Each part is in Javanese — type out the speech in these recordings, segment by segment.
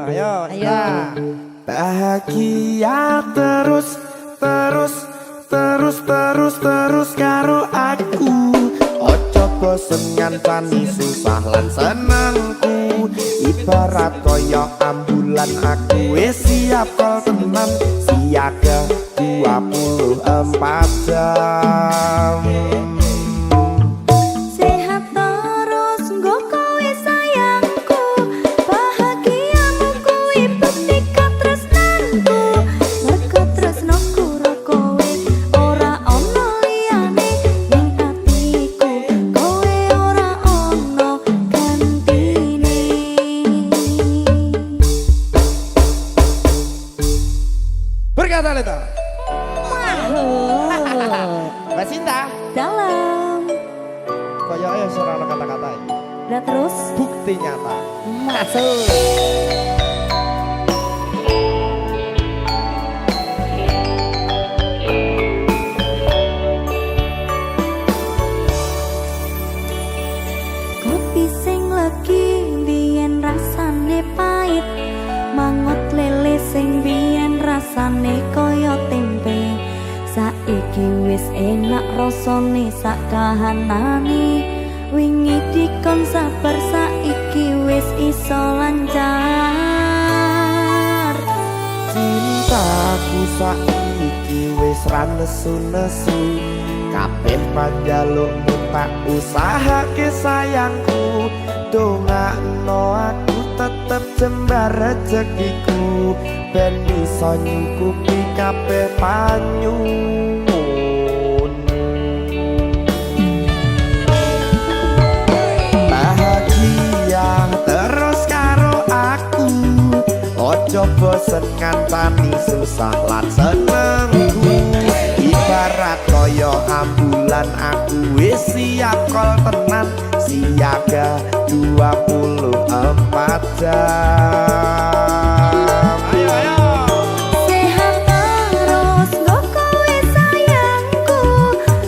Ayo. Ayo. Bahagia terus karo aku. Ojo bosen ngancani susah lan senengku. Ibarat koyo ambulan aku wis siap kol tenan. Siaga 24 jam. Berkata Leta. Mahut. Mbak Sinta. Dalam. Koyoke ora ana kata-kata. Udah terus. Bukti nyata. Masuk. Kopi sing legi biyen rasane pahit, mangut lele sing biyen rasane kaya tempe. Saiki wis enak rasane sak kahanane. Wingi dikon sabar saiki wis iso lancar. Cintaku saiki wis ra nesu-nesu. Kabeh panjalukmu tak usahake sayangku. Dongakno aku tetep jembar rezekiku. Ben iso nyukupi kabeh panyuwun. Bahagia terus karo aku. Ojo bosen ngancani susah lan senengku. Ibarat koyo ambulan aku wis siap kol tenan. Siaga 24 jam. Ayo. Sehat terus nggo kowe sayangku.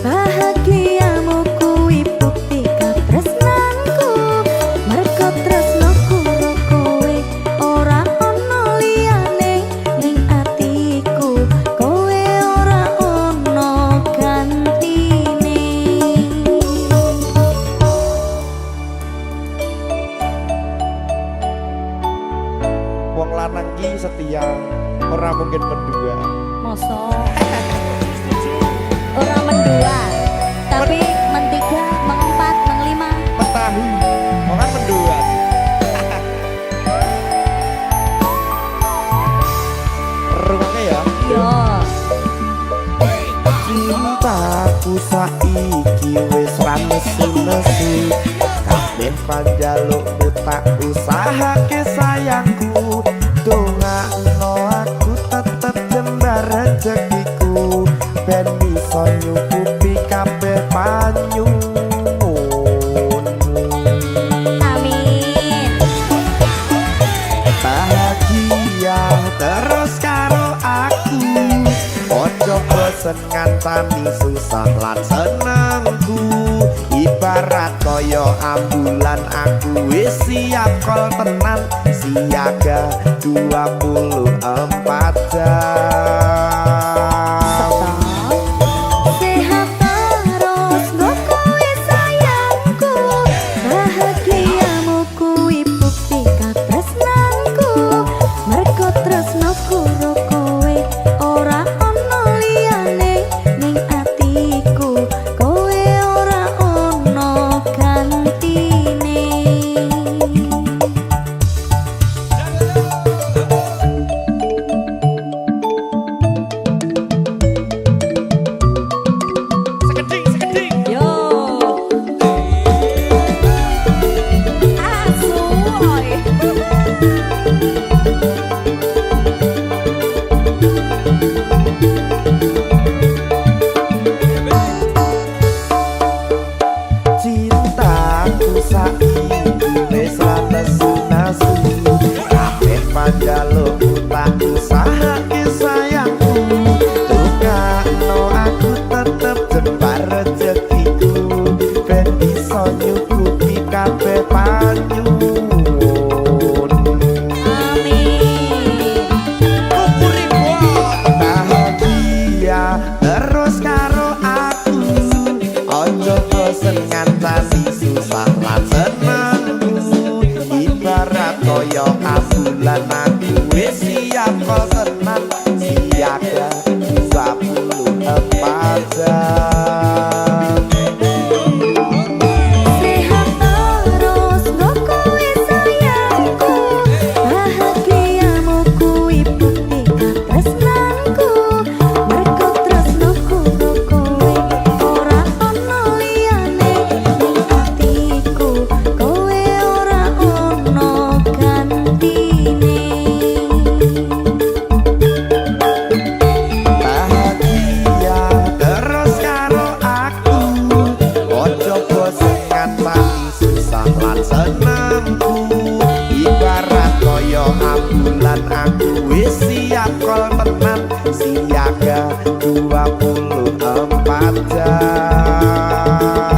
Bahagiamu kuwi bukti katresnanku. Merga tresnoku karo kowe ora ono liyane ning atiku. Kowe ora ono gantine. Wong lanang ki setia, ora mungkin mendua. Mosok ora mendua, tapi mentiga, mengempat, menglima. Mentahu, wong kan mendua. Rungoknya ya. Yo, Cintaku saiki wis ra nesu-nesu. Kabeh panjalukmu tak usahake sayangku. Dongakno aku tetep jembar rezekiku. Ben iso nyukupi kabeh panyuwun. amin. Bahagia terus karo aku. Ojo bosen ngancani susah lan senengku. Ibarat koyo ambulan aku wis siap kol tenan. Siaga 24 jam. Sehat terus nggo kowe sayangku. Bahagiamu kuwi bukti katresnanku. Merga tresnoku karo kowe ora ono liyane ning atiku. Kowe ora ono gantine. Sekeding. Yo. Asuy. Cintaku saiki wis ra nesu-nesu. Kabeh panjalukmu tak usahake sayangku. Dongakno aku tetep jembar rezekiku. Ben iso nyukupi kabeh panyuwun. Amin. bulan aku wis siap kol tenan siaga 24 jam